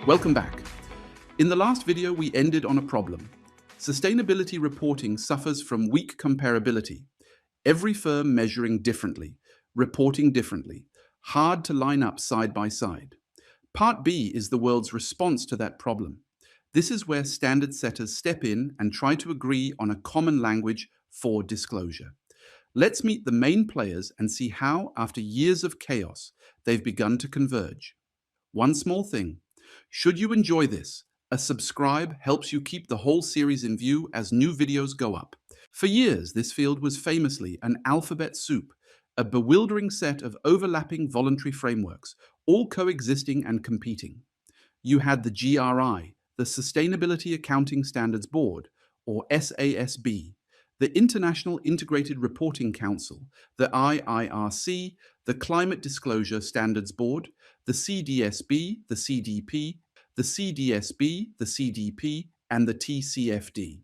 Welcome back. In the last video, we ended on a problem. Sustainability reporting suffers from weak comparability. Every firm measuring differently, reporting differently, hard to line up side by side. Part B is the world's response to that problem. This is where standard setters step in and try to agree on a common language for disclosure. Let's meet the main players and see how, after years of chaos, they've begun to converge. One small thing. Should you enjoy this, a subscribe helps you keep the whole series in view as new videos go up. For years, this field was famously an alphabet soup, a bewildering set of overlapping voluntary frameworks, all coexisting and competing. You had the GRI, the Sustainability Accounting Standards Board, or SASB, the International Integrated Reporting Council, the IIRC, the Climate Disclosure Standards Board, the CDSB, the CDP, the CDSB, the CDP, and the TCFD.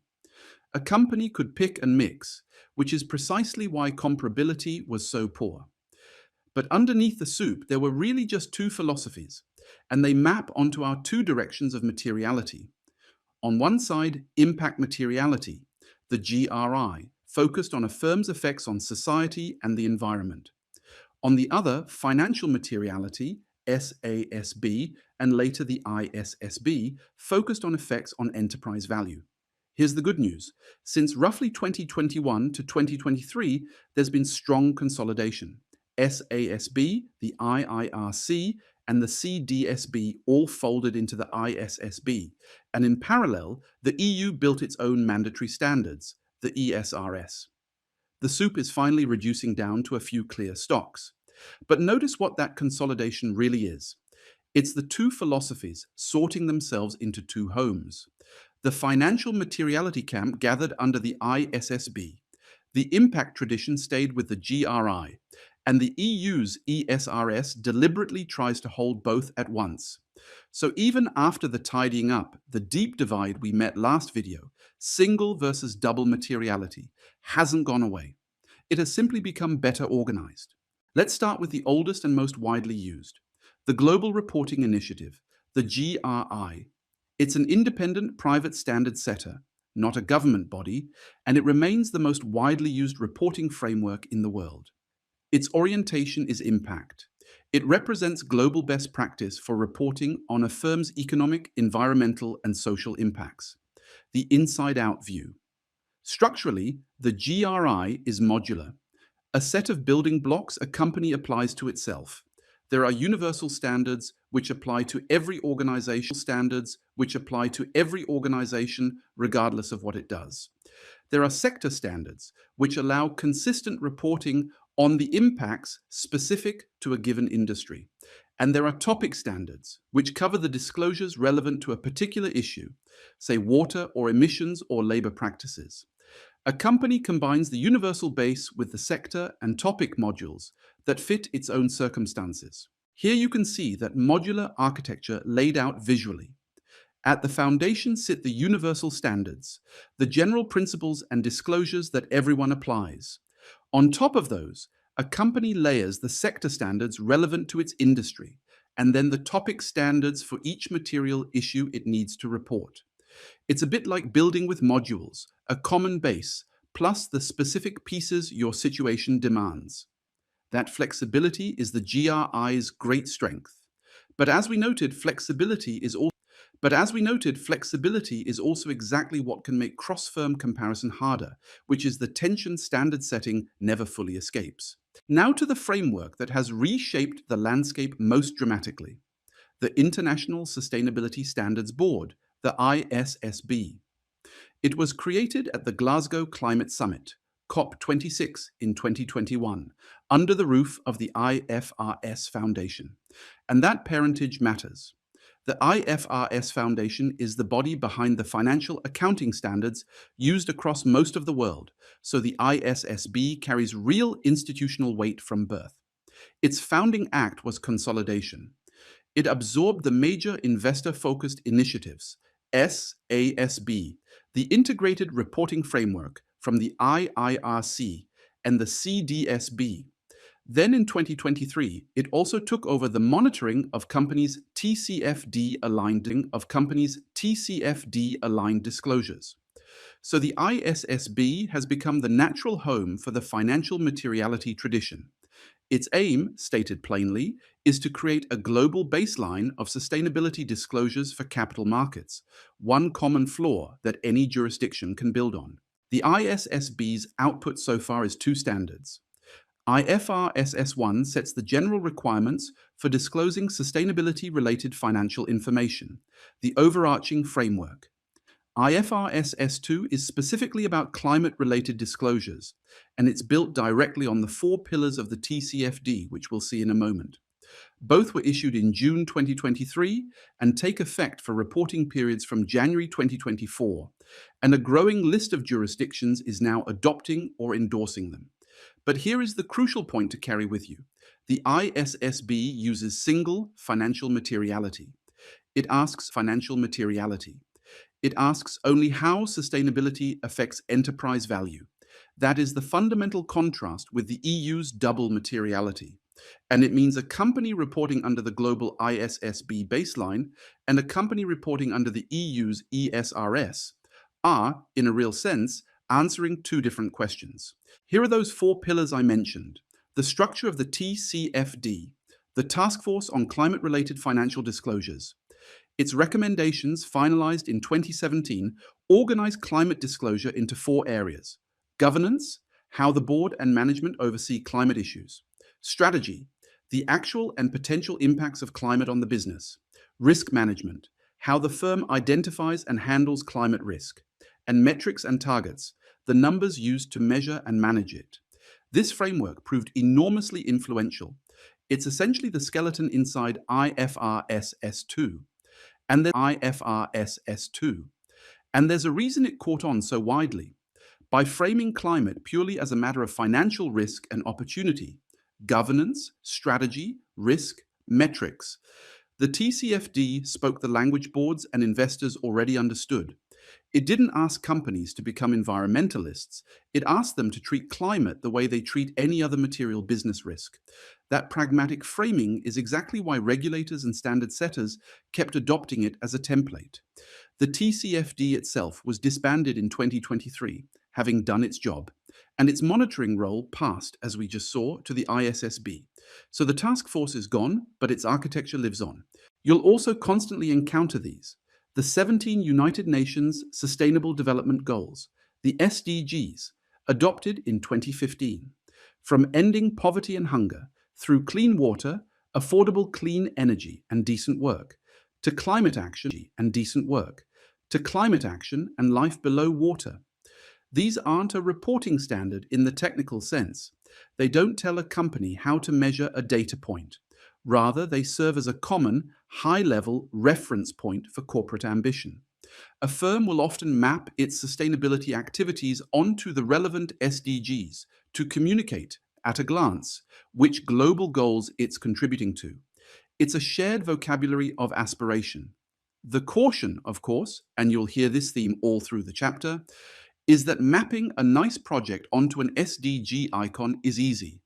A company could pick and mix, which is precisely why comparability was so poor. But underneath the soup, there were really just two philosophies, and they map onto our two directions of materiality. On one side, impact materiality, the GRI, focused on a firm's effects on society and the environment. On the other, financial materiality, SASB, and later the ISSB, focused on effects on enterprise value. Here's the good news. Since roughly 2021 to 2023, there's been strong consolidation. SASB, the IIRC, and the CDSB all folded into the ISSB, and in parallel, the EU built its own mandatory standards, the ESRS. The soup is finally reducing down to a few clear stocks. But notice what that consolidation really is. It's the two philosophies sorting themselves into two homes. The financial materiality camp gathered under the ISSB. The impact tradition stayed with the GRI. And the EU's ESRS deliberately tries to hold both at once. So even after the tidying up, the deep divide we met last video, single versus double materiality, hasn't gone away. It has simply become better organized. Let's start with the oldest and most widely used, the Global Reporting Initiative, the GRI. It's an independent private standard setter, not a government body, and it remains the most widely used reporting framework in the world. Its orientation is impact. It represents global best practice for reporting on a firm's economic, environmental, and social impacts. The inside-out view. Structurally, the GRI is modular, a set of building blocks a company applies to itself. There are universal standards which apply to every organization, regardless of what it does. There are sector standards which allow consistent reporting on the impacts specific to a given industry. And there are topic standards which cover the disclosures relevant to a particular issue, say water or emissions or labor practices. A company combines the universal base with the sector and topic modules that fit its own circumstances. Here you can see that modular architecture laid out visually. At the foundation sit the universal standards, the general principles and disclosures that everyone applies. On top of those, a company layers the sector standards relevant to its industry, and then the topic standards for each material issue it needs to report. It's a bit like building with modules, a common base, plus the specific pieces your situation demands. That flexibility is the GRI's great strength. But as we noted, flexibility is also exactly what can make cross-firm comparison harder, which is the tension standard setting never fully escapes. Now to the framework that has reshaped the landscape most dramatically, the International Sustainability Standards Board, the ISSB. It was created at the Glasgow Climate Summit, COP26 in 2021, under the roof of the IFRS Foundation. And that parentage matters. The IFRS Foundation is the body behind the financial accounting standards used across most of the world, so the ISSB carries real institutional weight from birth. Its founding act was consolidation. It absorbed the major investor-focused initiatives, SASB, the Integrated Reporting Framework from the IIRC, and the CDSB. Then in 2023, it also took over the monitoring of companies' TCFD-aligned disclosures. So the ISSB has become the natural home for the financial materiality tradition. Its aim, stated plainly, is to create a global baseline of sustainability disclosures for capital markets, one common floor that any jurisdiction can build on. The ISSB's output so far is two standards. IFRS S1 sets the general requirements for disclosing sustainability-related financial information, the overarching framework. IFRS S2 is specifically about climate-related disclosures, and it's built directly on the 4 pillars of the TCFD, which we'll see in a moment. Both were issued in June 2023 and take effect for reporting periods from January 2024, and a growing list of jurisdictions is now adopting or endorsing them. But here is the crucial point to carry with you. The ISSB uses single financial materiality. It asks financial materiality. It asks only how sustainability affects enterprise value. That is the fundamental contrast with the EU's double materiality. And it means a company reporting under the global ISSB baseline and a company reporting under the EU's ESRS are, in a real sense, answering two different questions. Here are those 4 pillars I mentioned. The structure of the TCFD, the Task Force on Climate-Related Financial Disclosures. Its recommendations, finalized in 2017, organize climate disclosure into 4 areas. Governance, how the board and management oversee climate issues. Strategy, the actual and potential impacts of climate on the business. Risk management, how the firm identifies and handles climate risk. And metrics and targets, the numbers used to measure and manage it. This framework proved enormously influential. It's essentially the skeleton inside IFRS S2. And then IFRS S2. And there's a reason it caught on so widely. By framing climate purely as a matter of financial risk and opportunity, governance, strategy, risk, metrics, the TCFD spoke the language boards and investors already understood. It didn't ask companies to become environmentalists. It asked them to treat climate the way they treat any other material business risk. That pragmatic framing is exactly why regulators and standard setters kept adopting it as a template. The TCFD itself was disbanded in 2023, having done its job, and its monitoring role passed, as we just saw, to the ISSB. So the task force is gone, but its architecture lives on. You'll also constantly encounter these. The 17 United Nations Sustainable Development Goals, the SDGs, adopted in 2015. From ending poverty and hunger, through clean water, affordable clean energy and decent work, to climate action and decent work, to climate action and life below water. These aren't a reporting standard in the technical sense. They don't tell a company how to measure a data point. Rather, they serve as a common, high-level reference point for corporate ambition. A firm will often map its sustainability activities onto the relevant SDGs to communicate, at a glance, which global goals it's contributing to. It's a shared vocabulary of aspiration. The caution, of course, and you'll hear this theme all through the chapter, is that mapping a nice project onto an SDG icon is easy.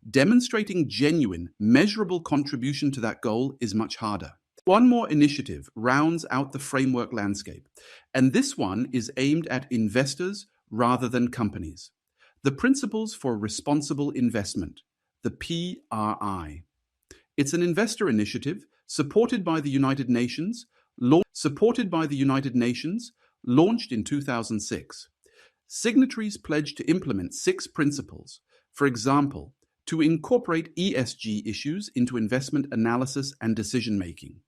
Demonstrating genuine, measurable contribution to that goal is much harder. One more initiative rounds out the framework landscape, and this one is aimed at investors rather than companies. The Principles for Responsible Investment, the PRI. It's an investor initiative supported by the United Nations, launched in 2006. Signatories pledged to implement 6 principles. For example, to incorporate ESG issues into investment analysis and decision-making,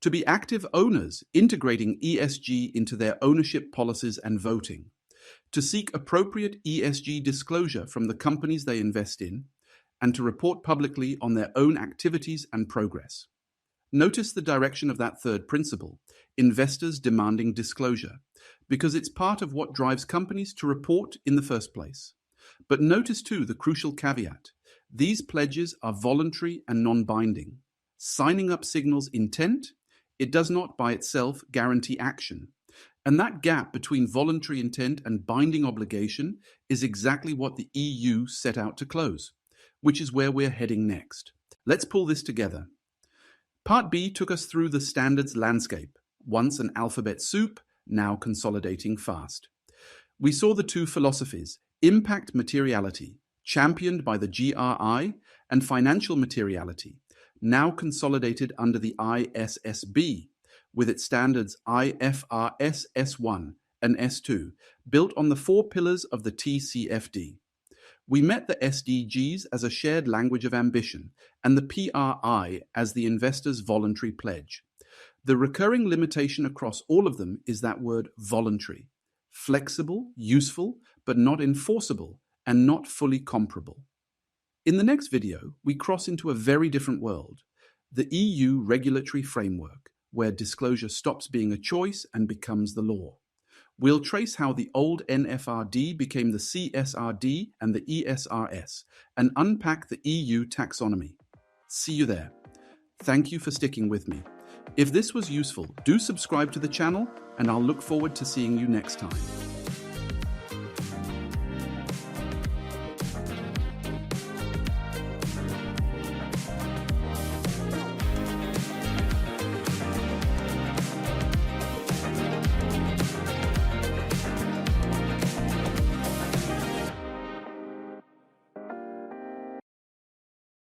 to be active owners, integrating ESG into their ownership policies and voting, to seek appropriate ESG disclosure from the companies they invest in, and to report publicly on their own activities and progress. Notice the direction of that third principle, investors demanding disclosure, because it's part of what drives companies to report in the first place. But notice too the crucial caveat. These pledges are voluntary and non-binding. Signing up signals intent. It does not by itself guarantee action. And that gap between voluntary intent and binding obligation is exactly what the EU set out to close. which is where we're heading next. Let's pull this together. Part B took us through the standards landscape, once an alphabet soup, now consolidating fast. We saw the two philosophies, impact materiality, championed by the GRI, and financial materiality, now consolidated under the ISSB, with its standards IFRS S1 and S2, built on the 4 pillars of the TCFD. We met the SDGs as a shared language of ambition, and the PRI as the investor's voluntary pledge. The recurring limitation across all of them is that word voluntary. Flexible, useful, but not enforceable, and not fully comparable. In the next video, we cross into a very different world, the EU regulatory framework, where disclosure stops being a choice and becomes the law. We'll trace how the old NFRD became the CSRD and the ESRS, and unpack the EU taxonomy. See you there. Thank you for sticking with me. If this was useful, do subscribe to the channel, and I'll look forward to seeing you next time.